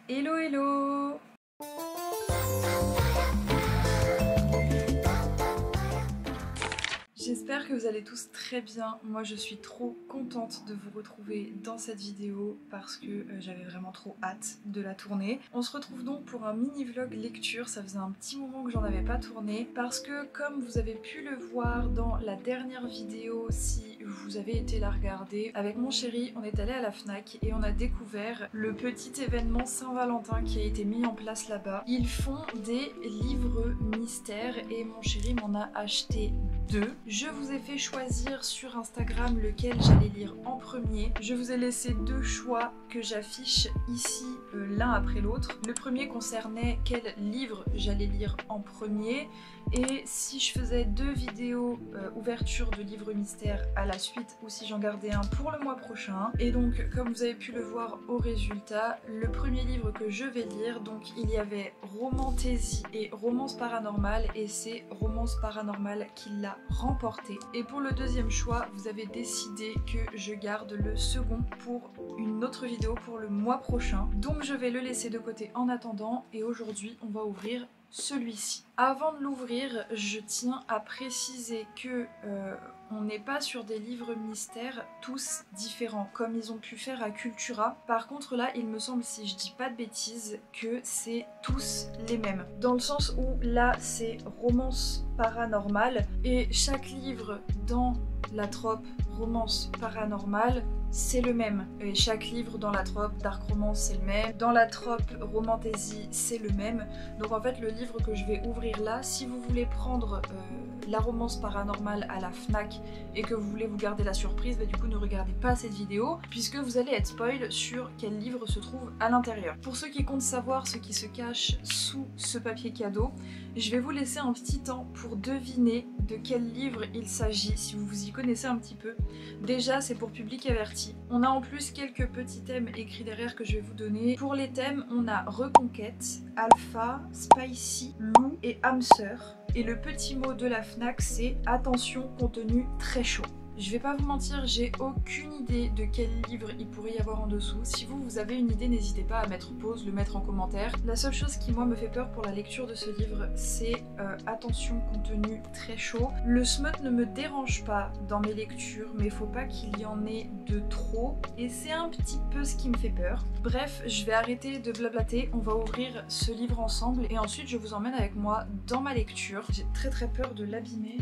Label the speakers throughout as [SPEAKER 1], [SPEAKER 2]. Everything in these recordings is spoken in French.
[SPEAKER 1] Hello hello. J'espère que vous allez tous très bien. Moi je suis trop contente de vous retrouver dans cette vidéo parce que j'avais vraiment trop hâte de la tourner. On se retrouve donc pour un mini vlog lecture, ça faisait un petit moment que j'en avais pas tourné parce que comme vous avez pu le voir dans la dernière vidéo, si vous avez été la regarder, avec mon chéri on est allé à la Fnac et on a découvert le petit événement Saint-Valentin qui a été mis en place là-bas. Ils font des livres mystères et mon chéri m'en a acheté 2. Je vous ai fait choisir sur Instagram lequel j'allais lire en premier. Je vous ai laissé 2 choix que j'affiche ici l'un après l'autre. Le premier concernait quel livre j'allais lire en premier et si je faisais 2 vidéos ouverture de livres mystères à la suite ou si j'en gardais un pour le mois prochain. Et donc comme vous avez pu le voir au résultat, le premier livre que je vais lire, donc il y avait Romantaisie et Romance paranormale et c'est Romance paranormale qui l'a remporté. Et pour le deuxième choix, vous avez décidé que je garde le second pour une autre vidéo pour le mois prochain. Donc je vais le laisser de côté en attendant et aujourd'hui on va ouvrir celui-ci. Avant de l'ouvrir, je tiens à préciser que on n'est pas sur des livres mystères tous différents comme ils ont pu faire à Cultura. Par contre là, il me semble, si je dis pas de bêtises, que c'est tous les mêmes. Dans le sens où là c'est romance paranormale et chaque livre dans la trope romance paranormale c'est le même. Et chaque livre dans la trope dark romance c'est le même. Dans la trope romantaisie c'est le même. Donc en fait le livre que je vais ouvrir là, si vous voulez prendre la romance paranormale à la Fnac et que vous voulez vous garder la surprise, bah du coup ne regardez pas cette vidéo puisque vous allez être spoil sur quel livre se trouve à l'intérieur. Pour ceux qui comptent savoir ce qui se cache sous ce papier cadeau, je vais vous laisser un petit temps pour deviner de quel livre il s'agit si vous vous y connaissez un petit peu. Déjà c'est pour public averti. On a en plus quelques petits thèmes écrits derrière que je vais vous donner. Pour les thèmes, on a Reconquête, Alpha, Spicy, Loup et Hamster. Et le petit mot de la Fnac c'est attention, contenu très chaud. Je vais pas vous mentir, j'ai aucune idée de quel livre il pourrait y avoir en dessous. Si vous avez une idée, n'hésitez pas à mettre pause, le mettre en commentaire. La seule chose qui moi me fait peur pour la lecture de ce livre, c'est attention, contenu très chaud. Le smut ne me dérange pas dans mes lectures, mais faut pas qu'il y en ait de trop. Et c'est un petit peu ce qui me fait peur. Bref, je vais arrêter de blablater, on va ouvrir ce livre ensemble et ensuite je vous emmène avec moi dans ma lecture. J'ai très peur de l'abîmer.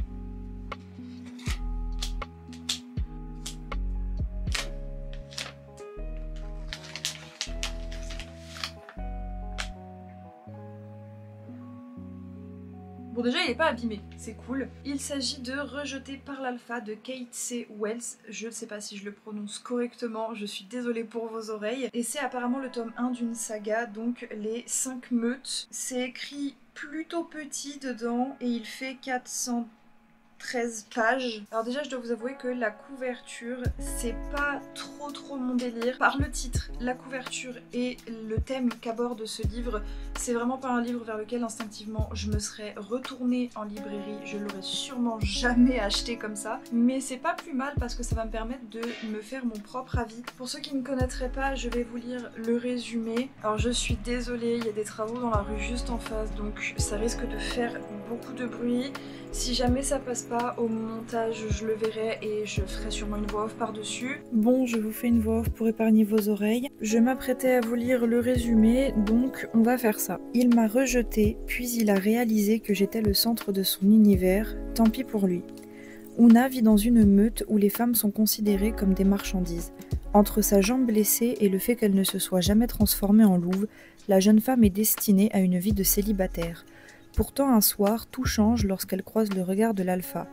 [SPEAKER 1] Bon déjà il n'est pas abîmé, c'est cool. Il s'agit de Rejeté par l'Alpha de Kate C. Wells. Je ne sais pas si je le prononce correctement, je suis désolée pour vos oreilles. Et c'est apparemment le tome 1 d'une saga, donc les 5 meutes. C'est écrit plutôt petit dedans et il fait 413 pages. Alors déjà je dois vous avouer que la couverture c'est pas trop mon délire. Par le titre, la couverture et le thème qu'aborde ce livre, c'est vraiment pas un livre vers lequel instinctivement je me serais retournée en librairie. Je l'aurais sûrement jamais acheté comme ça, mais c'est pas plus mal parce que ça va me permettre de me faire mon propre avis. Pour ceux qui ne connaîtraient pas, je vais vous lire le résumé. Alors je suis désolée, il y a des travaux dans la rue juste en face donc ça risque de faire beaucoup de bruit. Si jamais ça passe pas au montage, je le verrai et je ferai sûrement une voix off par-dessus. Bon, je vous fais une voix off pour épargner vos oreilles. Je m'apprêtais à vous lire le résumé, donc on va faire ça. Il m'a rejeté, puis il a réalisé que j'étais le centre de son univers, tant pis pour lui. Ouna vit dans une meute où les femmes sont considérées comme des marchandises. Entre sa jambe blessée et le fait qu'elle ne se soit jamais transformée en louve, la jeune femme est destinée à une vie de célibataire. Pourtant un soir, tout change lorsqu'elle croise le regard de l'Alpha.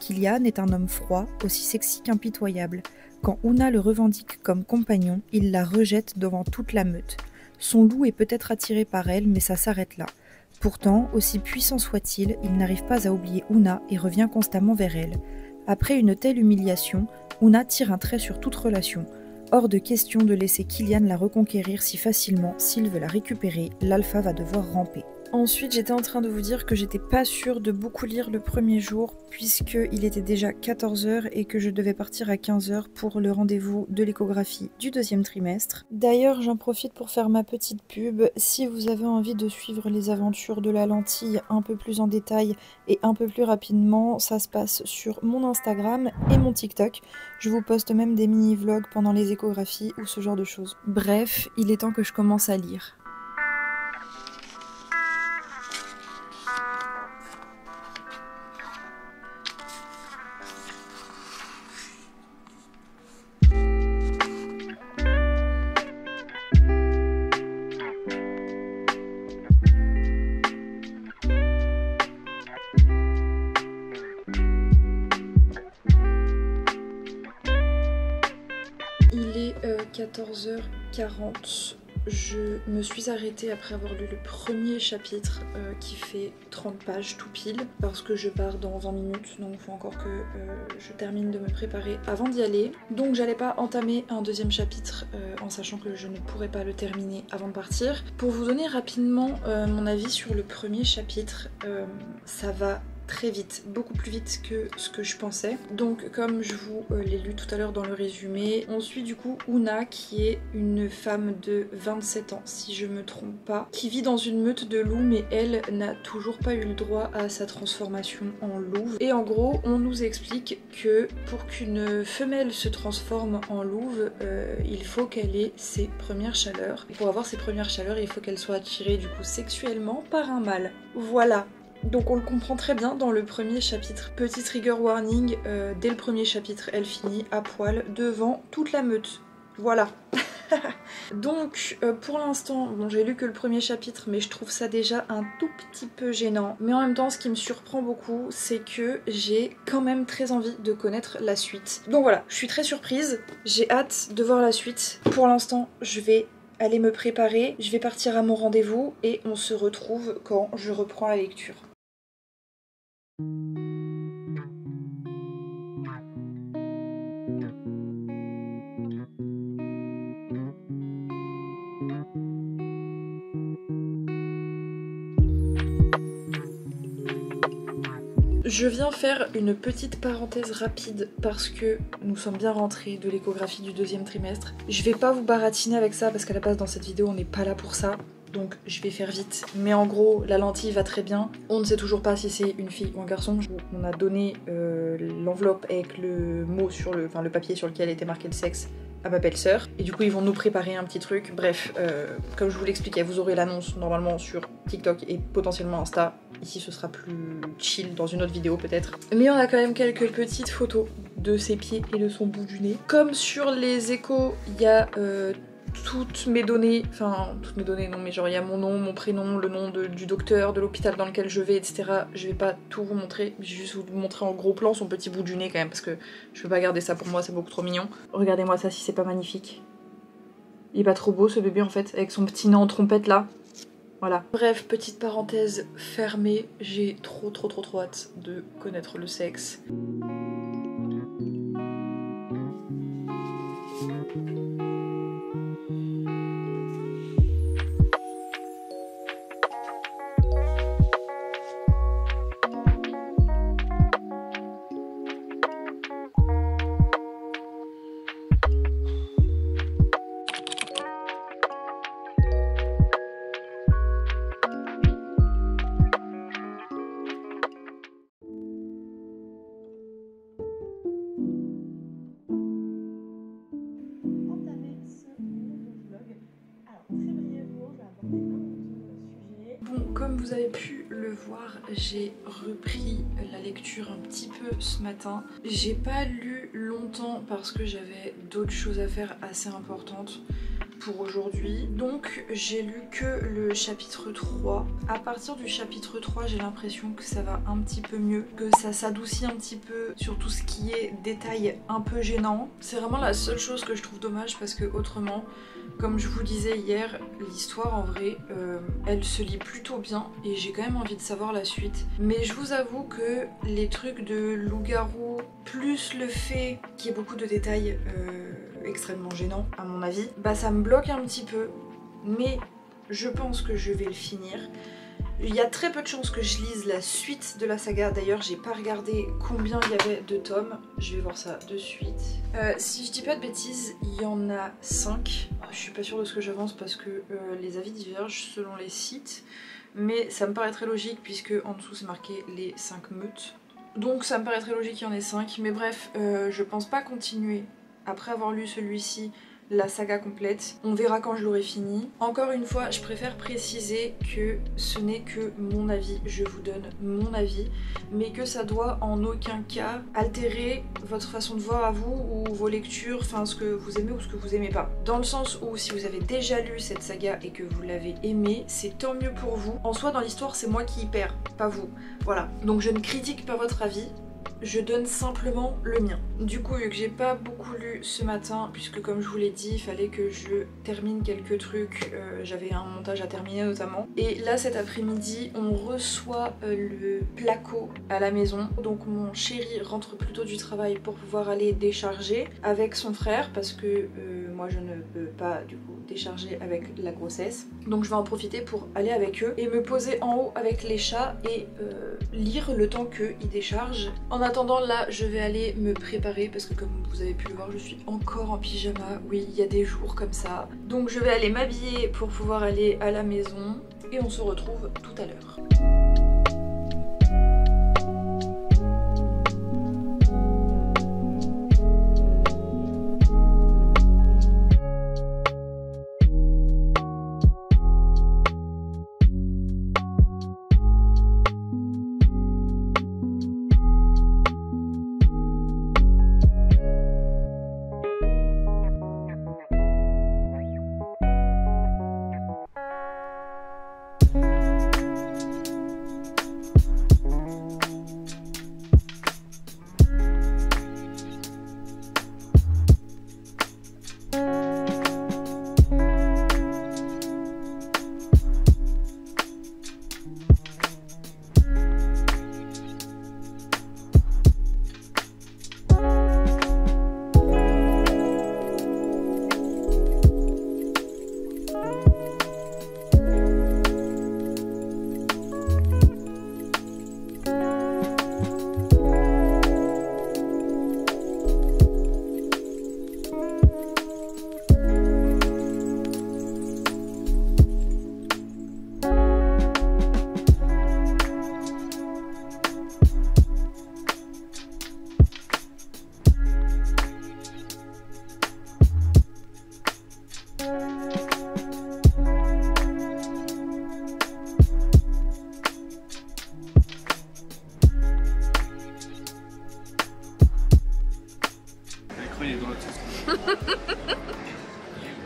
[SPEAKER 1] Kilian est un homme froid, aussi sexy qu'impitoyable. Quand Ouna le revendique comme compagnon, il la rejette devant toute la meute. Son loup est peut-être attiré par elle, mais ça s'arrête là. Pourtant, aussi puissant soit-il, il n'arrive pas à oublier Ouna et revient constamment vers elle. Après une telle humiliation, Ouna tire un trait sur toute relation. Hors de question de laisser Kilian la reconquérir si facilement. S'il veut la récupérer, l'Alpha va devoir ramper. Ensuite, j'étais en train de vous dire que j'étais pas sûre de beaucoup lire le premier jour puisqu'il était déjà 14 h et que je devais partir à 15 h pour le rendez-vous de l'échographie du deuxième trimestre. D'ailleurs, j'en profite pour faire ma petite pub. Si vous avez envie de suivre les aventures de la lentille un peu plus en détail et un peu plus rapidement, ça se passe sur mon Instagram et mon TikTok. Je vous poste même des mini-vlogs pendant les échographies ou ce genre de choses. Bref, il est temps que je commence à lire. Il est 14 h 40. Je me suis arrêtée après avoir lu le premier chapitre qui fait 30 pages tout pile parce que je pars dans 20 minutes, donc il faut encore que je termine de me préparer avant d'y aller. Donc j'allais pas entamer un deuxième chapitre en sachant que je ne pourrais pas le terminer avant de partir. Pour vous donner rapidement mon avis sur le premier chapitre, ça va très vite, beaucoup plus vite que ce que je pensais. Donc comme je vous l'ai lu tout à l'heure dans le résumé, on suit du coup Una qui est une femme de 27 ans si je me trompe pas, qui vit dans une meute de loups mais elle n'a toujours pas eu le droit à sa transformation en louve. Et en gros on nous explique que pour qu'une femelle se transforme en louve, il faut qu'elle ait ses premières chaleurs. Et pour avoir ses premières chaleurs il faut qu'elle soit attirée du coup sexuellement par un mâle. Voilà. Donc on le comprend très bien dans le premier chapitre. Petit trigger warning, dès le premier chapitre, elle finit à poil devant toute la meute. Voilà. Donc pour l'instant, bon j'ai lu que le premier chapitre mais je trouve ça déjà un tout petit peu gênant. Mais en même temps ce qui me surprend beaucoup c'est que j'ai quand même très envie de connaître la suite. Donc voilà, je suis très surprise, j'ai hâte de voir la suite. Pour l'instant je vais aller me préparer, je vais partir à mon rendez-vous et on se retrouve quand je reprends la lecture. Je viens faire une petite parenthèse rapide parce que nous sommes bien rentrés de l'échographie du deuxième trimestre. Je vais pas vous baratiner avec ça parce qu'à la base dans cette vidéo on n'est pas là pour ça. Donc je vais faire vite. Mais en gros, la lentille va très bien. On ne sait toujours pas si c'est une fille ou un garçon. On a donné l'enveloppe avec le mot sur le papier sur lequel était marqué le sexe à ma belle-sœur. Et du coup, ils vont nous préparer un petit truc. Bref, comme je vous l'expliquais, vous aurez l'annonce normalement sur TikTok et potentiellement Insta. Ici, ce sera plus chill dans une autre vidéo peut-être. Mais on a quand même quelques petites photos de ses pieds et de son bout du nez. Comme sur les échos, il y a toutes mes données, enfin toutes mes données non mais genre il y a mon nom, mon prénom, le nom du docteur, de l'hôpital dans lequel je vais, etc. Je vais pas tout vous montrer, je vais juste vous montrer en gros plan son petit bout du nez quand même parce que je peux pas garder ça pour moi, c'est beaucoup trop mignon. Regardez-moi ça si c'est pas magnifique. Il est pas trop beau ce bébé en fait, avec son petit nez en trompette là. Voilà. Bref, petite parenthèse fermée, j'ai trop hâte de connaître le sexe. Bon, comme vous avez pu le voir, j'ai repris la lecture un petit peu ce matin. J'ai pas lu longtemps parce que j'avais d'autres choses à faire assez importantes pour aujourd'hui. Donc j'ai lu que le chapitre 3. À partir du chapitre 3, j'ai l'impression que ça va un petit peu mieux, que ça s'adoucit un petit peu sur tout ce qui est détails un peu gênants. C'est vraiment la seule chose que je trouve dommage parce que autrement, comme je vous disais hier, l'histoire en vrai, elle se lit plutôt bien et j'ai quand même envie de savoir la suite. Mais je vous avoue que les trucs de loup-garou, plus le fait qu'il y ait beaucoup de détails extrêmement gênants à mon avis, bah ça me bloque un petit peu. Mais je pense que je vais le finir. Il y a très peu de chances que je lise la suite de la saga. D'ailleurs, j'ai pas regardé combien il y avait de tomes. Je vais voir ça de suite. Si je dis pas de bêtises, il y en a 5. Je suis pas sûre de ce que j'avance parce que les avis divergent selon les sites. Mais ça me paraît très logique puisque en dessous c'est marqué les 5 meutes. Donc ça me paraît très logique qu'il y en ait 5. Mais bref, je pense pas continuer après avoir lu celui-ci la saga complète. On verra quand je l'aurai fini. Encore une fois, je préfère préciser que ce n'est que mon avis, je vous donne mon avis, mais que ça doit en aucun cas altérer votre façon de voir à vous ou vos lectures, enfin ce que vous aimez ou ce que vous aimez pas. Dans le sens où si vous avez déjà lu cette saga et que vous l'avez aimée, c'est tant mieux pour vous. En soi, dans l'histoire, c'est moi qui y perds, pas vous. Voilà. Donc je ne critique pas votre avis. Je donne simplement le mien. Du coup, vu que j'ai pas beaucoup lu ce matin, puisque comme je vous l'ai dit, il fallait que je termine quelques trucs, j'avais un montage à terminer notamment. Et là, cet après-midi, on reçoit le placo à la maison. Donc mon chéri rentre plutôt du travail pour pouvoir aller décharger avec son frère, parce que moi je ne peux pas du coup décharger avec la grossesse. Donc je vais en profiter pour aller avec eux et me poser en haut avec les chats et lire le temps qu'ils déchargent. En attendant, là je vais aller me préparer parce que comme vous avez pu le voir, je suis encore en pyjama. Oui, il y a des jours comme ça. Donc je vais aller m'habiller pour pouvoir aller à la maison et on se retrouve tout à l'heure.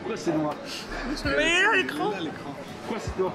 [SPEAKER 2] Pourquoi c'est noir?
[SPEAKER 1] Mais là l'écran.
[SPEAKER 2] Pourquoi c'est noir?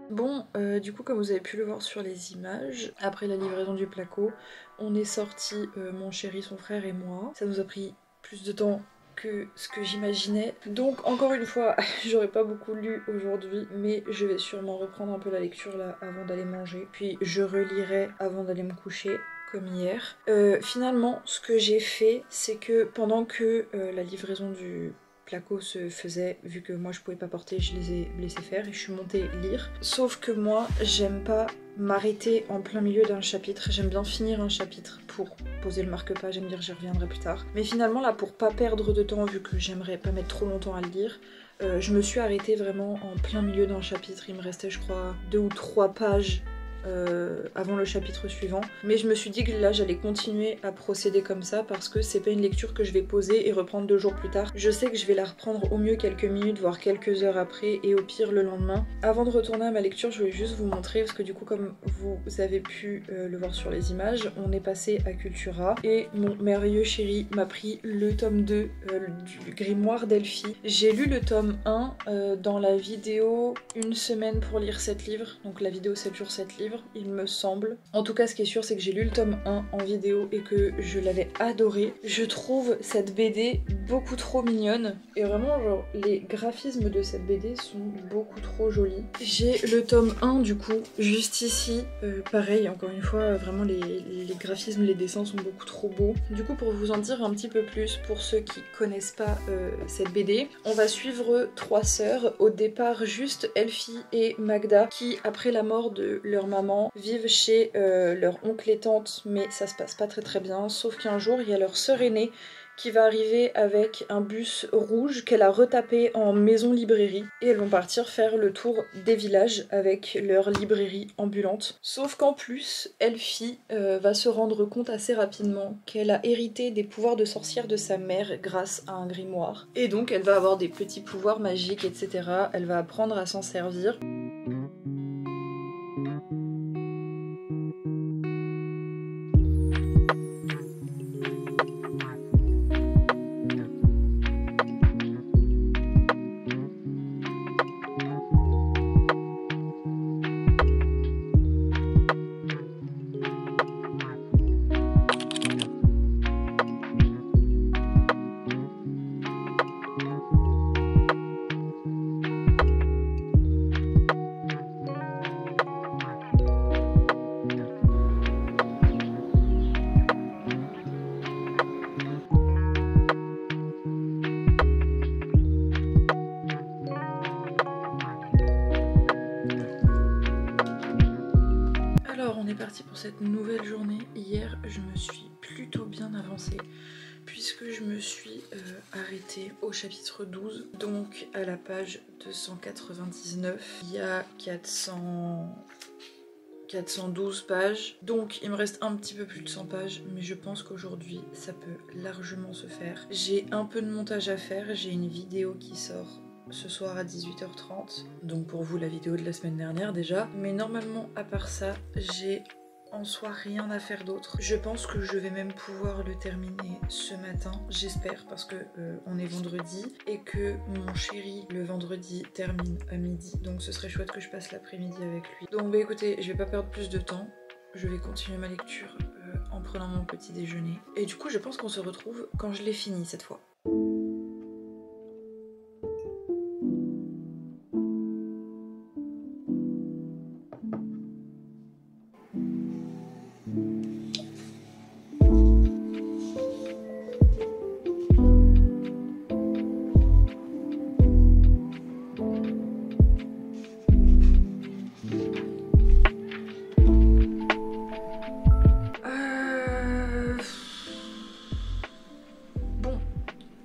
[SPEAKER 1] Bon, du coup comme vous avez pu le voir sur les images, après la livraison du placo, on est sorti, mon chéri, son frère et moi. Ça nous a pris plus de temps que ce que j'imaginais. Donc encore une fois, j'aurais pas beaucoup lu aujourd'hui, mais je vais sûrement reprendre un peu la lecture là avant d'aller manger. Puis je relirai avant d'aller me coucher, comme hier. Finalement, ce que j'ai fait, c'est que pendant que la livraison du placo se faisait, vu que moi je pouvais pas porter, je les ai laissés faire et je suis montée lire. Sauf que moi, j'aime pas m'arrêter en plein milieu d'un chapitre, j'aime bien finir un chapitre pour poser le marque-page et me dire j'y reviendrai plus tard. Mais finalement là, pour pas perdre de temps, vu que j'aimerais pas mettre trop longtemps à le lire, je me suis arrêtée vraiment en plein milieu d'un chapitre. Il me restait je crois 2 ou 3 pages avant le chapitre suivant, mais je me suis dit que là j'allais continuer à procéder comme ça parce que c'est pas une lecture que je vais poser et reprendre 2 jours plus tard. Je sais que je vais la reprendre au mieux quelques minutes voire quelques heures après et au pire le lendemain. Avant de retourner à ma lecture, je voulais juste vous montrer parce que du coup comme vous avez pu le voir sur les images, on est passé à Cultura et mon merveilleux chéri m'a pris le tome 2 du grimoire d'Elphie. J'ai lu le tome 1 dans la vidéo 1 semaine pour lire 7 livres, donc la vidéo 7 jours 7 livres. livre, il me semble. En tout cas, ce qui est sûr, c'est que j'ai lu le tome 1 en vidéo et que je l'avais adoré. Je trouve cette BD beaucoup trop mignonne. Et vraiment, genre, les graphismes de cette BD sont beaucoup trop jolis. J'ai le tome 1 du coup, juste ici. Pareil, encore une fois, vraiment les graphismes, les dessins sont beaucoup trop beaux. Du coup, pour vous en dire un petit peu plus, pour ceux qui connaissent pas cette BD, on va suivre 3 sœurs. Au départ, juste Elfie et Magda, qui après la mort de leur maman, vivent chez leur oncle et tante, mais ça se passe pas très bien, sauf qu'un jour, il y a leur sœur aînée qui va arriver avec un bus rouge qu'elle a retapé en maison librairie et elles vont partir faire le tour des villages avec leur librairie ambulante. Sauf qu'en plus, Elfie va se rendre compte assez rapidement qu'elle a hérité des pouvoirs de sorcière de sa mère grâce à un grimoire. Et donc elle va avoir des petits pouvoirs magiques, etc. Elle va apprendre à s'en servir. Pour cette nouvelle journée, hier je me suis plutôt bien avancée puisque je me suis arrêtée au chapitre 12, donc à la page 299. Il y a 412 pages, donc il me reste un petit peu plus de 100 pages, mais je pense qu'aujourd'hui ça peut largement se faire. J'ai un peu de montage à faire, j'ai une vidéo qui sort ce soir à 18h30, donc pour vous la vidéo de la semaine dernière déjà, mais normalement à part ça j'ai en soi rien à faire d'autre. Je pense que je vais même pouvoir le terminer ce matin, j'espère, parce que on est vendredi et que mon chéri le vendredi termine à midi, donc ce serait chouette que je passe l'après-midi avec lui. Donc bah écoutez, je vais pas perdre plus de temps, je vais continuer ma lecture en prenant mon petit déjeuner, et du coup je pense qu'on se retrouve quand je l'ai fini cette fois.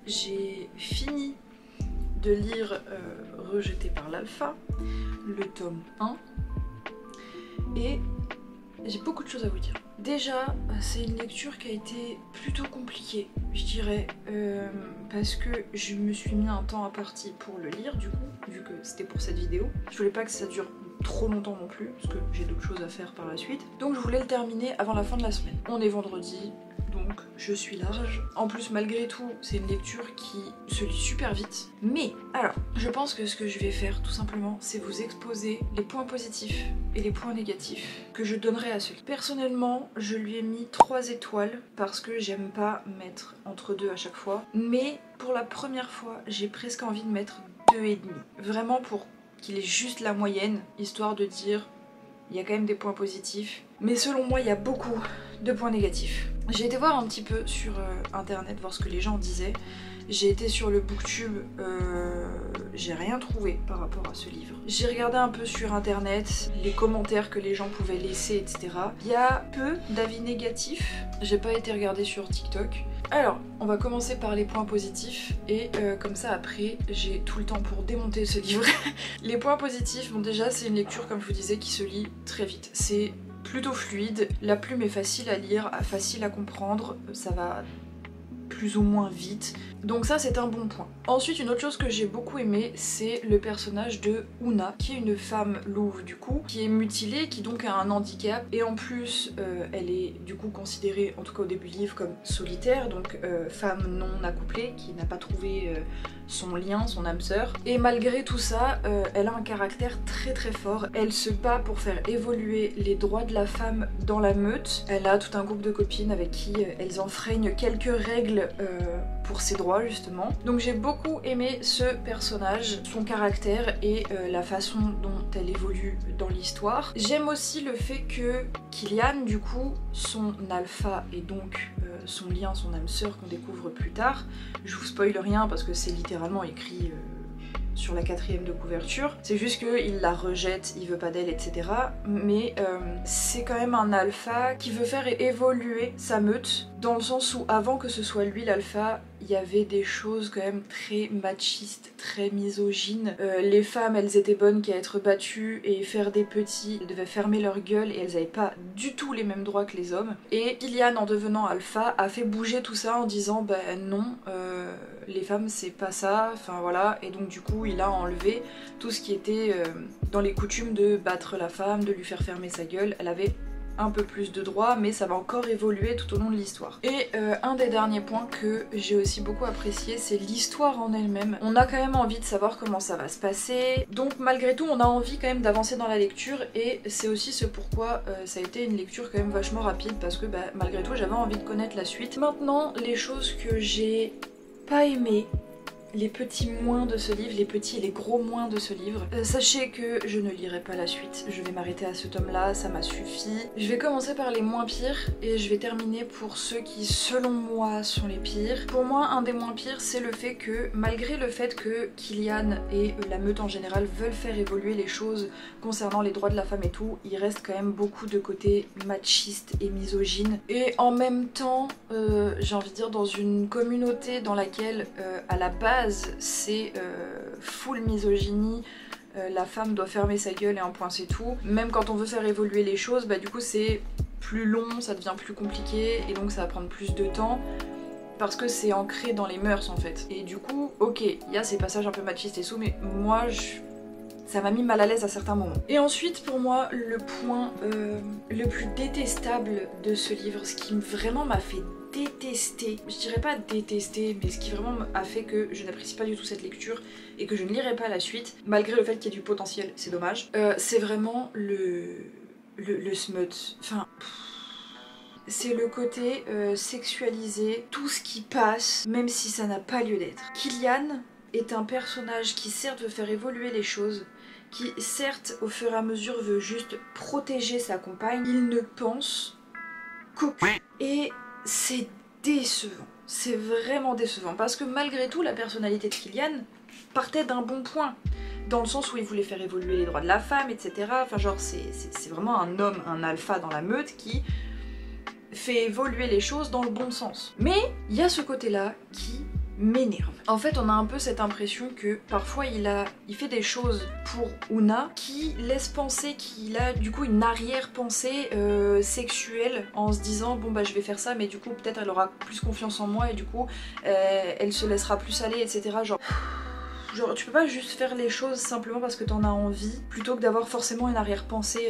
[SPEAKER 1] J'ai fini de lire Rejeté par l'Alpha, le tome 1, et j'ai beaucoup de choses à vous dire. Déjà, c'est une lecture qui a été plutôt compliquée, je dirais, parce que je me suis mis un temps à partie pour le lire, du coup, vu que c'était pour cette vidéo. Je voulais pas que ça dure trop longtemps non plus, parce que j'ai d'autres choses à faire par la suite. Donc je voulais le terminer avant la fin de la semaine. On est vendredi, donc je suis large. En plus, malgré tout, c'est une lecture qui se lit super vite. Mais, alors, je pense que ce que je vais faire, tout simplement, c'est vous exposer les points positifs et les points négatifs que je donnerai à ce livre. Personnellement, je lui ai mis 3 étoiles parce que j'aime pas mettre entre 2 à chaque fois. Mais pour la première fois, j'ai presque envie de mettre 2,5. Vraiment pour qu'il ait juste la moyenne, histoire de dire il y a quand même des points positifs. Mais selon moi, il y a beaucoup de points négatifs. J'ai été voir un petit peu sur internet, voir ce que les gens disaient. J'ai été sur le booktube, j'ai rien trouvé par rapport à ce livre. J'ai regardé un peu sur internet, les commentaires que les gens pouvaient laisser, etc. Il y a peu d'avis négatifs. J'ai pas été regarder sur TikTok. Alors, on va commencer par les points positifs et comme ça après j'ai tout le temps pour démonter ce livre. Les points positifs, bon déjà c'est une lecture comme je vous disais qui se lit très vite. C'est plutôt fluide, la plume est facile à lire, facile à comprendre, ça va plus ou moins vite. Donc ça c'est un bon point. Ensuite une autre chose que j'ai beaucoup aimé, c'est le personnage de Una, qui est une femme louve du coup, qui est mutilée, qui donc a un handicap, et en plus elle est du coup considérée, en tout cas au début du livre, comme solitaire, donc femme non accouplée, qui n'a pas trouvé son lien, son âme sœur. Et malgré tout ça, elle a un caractère très très fort. Elle se bat pour faire évoluer les droits de la femme dans la meute. Elle a tout un groupe de copines avec qui elles enfreignent quelques règles pour ses droits justement. Donc j'ai beaucoup aimé ce personnage, son caractère et la façon dont elle évolue dans l'histoire. J'aime aussi le fait que Killian, du coup, son alpha et donc son lien, son âme sœur qu'on découvre plus tard, je vous spoil rien parce que c'est littéralement écrit sur la 4e de couverture, c'est juste qu'il la rejette, il veut pas d'elle, etc. Mais c'est quand même un alpha qui veut faire évoluer sa meute, dans le sens où avant que ce soit lui l'alpha, il y avait des choses quand même très machistes, très misogynes. Les femmes, elles étaient bonnes qu'à être battues et faire des petits, elles devaient fermer leur gueule et elles avaient pas du tout les mêmes droits que les hommes. Et Killian, en devenant alpha, a fait bouger tout ça en disant bah non, les femmes c'est pas ça, enfin voilà. Et donc du coup il a enlevé tout ce qui était dans les coutumes de battre la femme, de lui faire fermer sa gueule. Elle avait un peu plus de droits, mais ça va encore évoluer tout au long de l'histoire. Et un des derniers points que j'ai aussi beaucoup apprécié, c'est l'histoire en elle-même. On a quand même envie de savoir comment ça va se passer, donc malgré tout on a envie quand même d'avancer dans la lecture, et c'est aussi ce pourquoi ça a été une lecture quand même vachement rapide, parce que bah, malgré tout j'avais envie de connaître la suite. Maintenant, les choses que j'ai pas aimées, les petits moins de ce livre, les petits et les gros moins de ce livre. Sachez que je ne lirai pas la suite, je vais m'arrêter à ce tome-là, ça m'a suffi. Je vais commencer par les moins pires et je vais terminer pour ceux qui, selon moi, sont les pires. Pour moi, un des moins pires, c'est le fait que, malgré le fait que Killian et la meute en général veulent faire évoluer les choses concernant les droits de la femme et tout, il reste quand même beaucoup de côté machiste et misogyne. Et en même temps, j'ai envie de dire, dans une communauté dans laquelle, à la base, c'est full misogynie, la femme doit fermer sa gueule et un point c'est tout. Même quand on veut faire évoluer les choses, bah du coup c'est plus long, ça devient plus compliqué et donc ça va prendre plus de temps parce que c'est ancré dans les mœurs en fait. Et du coup, ok, il y a ces passages un peu machistes et tout, mais moi ça m'a mis mal à l'aise à certains moments. Et ensuite, pour moi, le point le plus détestable de ce livre, ce qui vraiment m'a fait détester, je dirais pas détester, mais ce qui vraiment a fait que je n'apprécie pas du tout cette lecture et que je ne lirai pas la suite, malgré le fait qu'il y ait du potentiel, c'est dommage, c'est vraiment le smut. Enfin, c'est le côté sexualisé, tout ce qui passe, même si ça n'a pas lieu d'être. Killian est un personnage qui certes veut faire évoluer les choses, qui certes au fur et à mesure veut juste protéger sa compagne, il ne pense qu'au cul. Et c'est décevant, c'est vraiment décevant, parce que malgré tout la personnalité de Killian partait d'un bon point, dans le sens où il voulait faire évoluer les droits de la femme, etc. Enfin genre c'est vraiment un homme, un alpha dans la meute qui fait évoluer les choses dans le bon sens. Mais il y a ce côté-là qui m'énerve. En fait, on a un peu cette impression que parfois il fait des choses pour Una qui laissent penser qu'il a du coup une arrière-pensée sexuelle en se disant bon bah je vais faire ça mais du coup peut-être elle aura plus confiance en moi et du coup elle se laissera plus aller, etc. Genre tu peux pas juste faire les choses simplement parce que t'en as envie plutôt que d'avoir forcément une arrière-pensée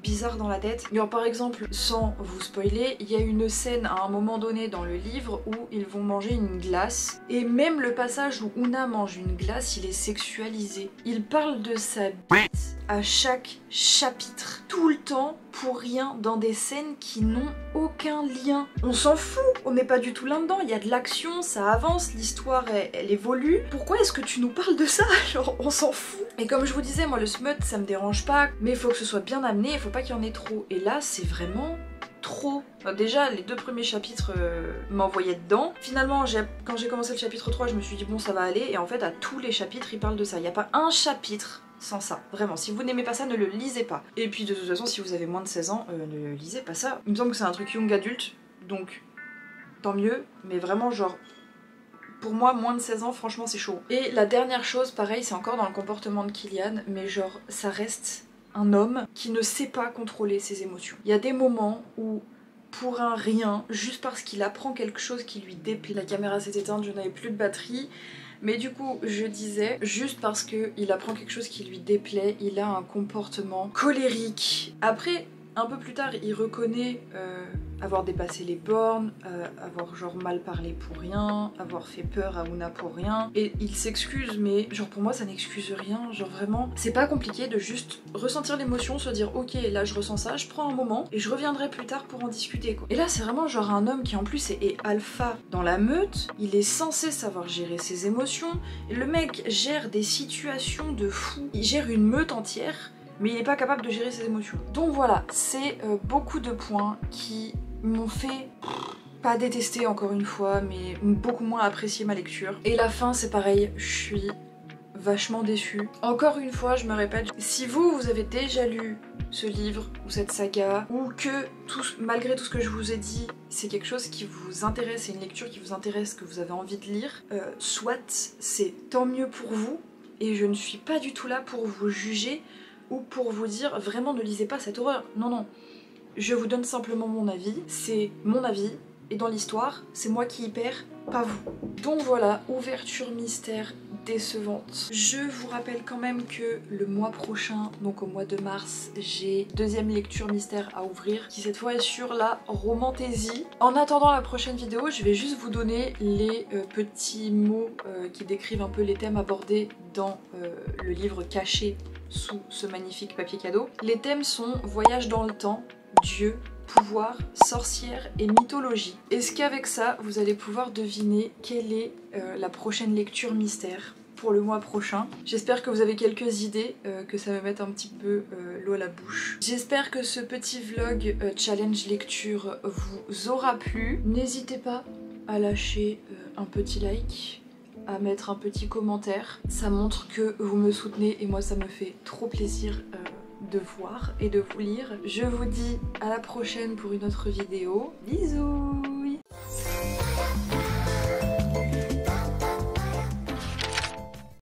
[SPEAKER 1] bizarre dans la tête. Genre par exemple, sans vous spoiler, il y a une scène à un moment donné dans le livre où ils vont manger une glace et même le passage où Una mange une glace, il est sexualisé. Il parle de sa bite à chaque chapitre, tout le temps, pour rien, dans des scènes qui n'ont aucun lien. On s'en fout, on n'est pas du tout là-dedans, il y a de l'action, ça avance, l'histoire elle évolue. Pourquoi est-ce que tu nous parles de ça? Genre on s'en fout. Et comme je vous disais, moi le smut ça me dérange pas, mais il faut que ce soit bien amené, il faut pas qu'il y en ait trop. Et là c'est vraiment trop. Déjà les 2 premiers chapitres m'envoyaient dedans. Finalement quand j'ai commencé le chapitre 3 je me suis dit bon ça va aller, et en fait à tous les chapitres ils parlent de ça. Il n'y a pas un chapitre sans ça, vraiment. Si vous n'aimez pas ça, ne le lisez pas. Et puis de toute façon, si vous avez moins de 16 ans, ne lisez pas ça. Il me semble que c'est un truc young adulte, donc tant mieux, mais vraiment genre, pour moi, moins de 16 ans, franchement c'est chaud. Et la dernière chose, pareil, c'est encore dans le comportement de Killian, mais genre, ça reste un homme qui ne sait pas contrôler ses émotions. Il y a des moments où, pour un rien, juste parce qu'il apprend quelque chose qui lui déplaît, la caméra s'est éteinte, je n'avais plus de batterie, mais du coup, je disais, juste parce qu'il apprend quelque chose qui lui déplaît, il a un comportement colérique. Après, Un peu plus tard, il reconnaît avoir dépassé les bornes, avoir genre mal parlé pour rien, avoir fait peur à Ouna pour rien. Et il s'excuse, mais genre pour moi ça n'excuse rien. Genre vraiment, c'est pas compliqué de juste ressentir l'émotion, se dire ok là je ressens ça, je prends un moment et je reviendrai plus tard pour en discuter quoi. Et là c'est vraiment genre un homme qui en plus est alpha dans la meute, il est censé savoir gérer ses émotions. Et le mec gère des situations de fou, il gère une meute entière, mais il n'est pas capable de gérer ses émotions. Donc voilà, c'est beaucoup de points qui m'ont fait pas détester encore une fois, mais beaucoup moins apprécier ma lecture. Et la fin c'est pareil, je suis vachement déçue. Encore une fois, je me répète, si vous avez déjà lu ce livre ou cette saga, ou que malgré tout ce que je vous ai dit, c'est quelque chose qui vous intéresse, c'est une lecture qui vous intéresse, que vous avez envie de lire, soit c'est tant mieux pour vous, et je ne suis pas du tout là pour vous juger ou pour vous dire vraiment ne lisez pas cette horreur. Non, non. Je vous donne simplement mon avis, c'est mon avis, et dans l'histoire, c'est moi qui y perds, pas vous. Donc voilà, ouverture mystère décevante. Je vous rappelle quand même que le mois prochain, donc au mois de mars, j'ai deuxième lecture mystère à ouvrir, qui cette fois est sur la romantaisie. En attendant la prochaine vidéo, je vais juste vous donner les petits mots qui décrivent un peu les thèmes abordés dans le livre caché sous ce magnifique papier cadeau. Les thèmes sont voyage dans le temps, Dieu, pouvoir, sorcière et mythologie. Est-ce qu'avec ça, vous allez pouvoir deviner quelle est la prochaine lecture mystère pour le mois prochain? J'espère que vous avez quelques idées, que ça va mettre un petit peu l'eau à la bouche. J'espère que ce petit vlog challenge lecture vous aura plu. N'hésitez pas à lâcher un petit like, à mettre un petit commentaire. Ça montre que vous me soutenez et moi ça me fait trop plaisir de voir et de vous lire. Je vous dis à la prochaine pour une autre vidéo. Bisous!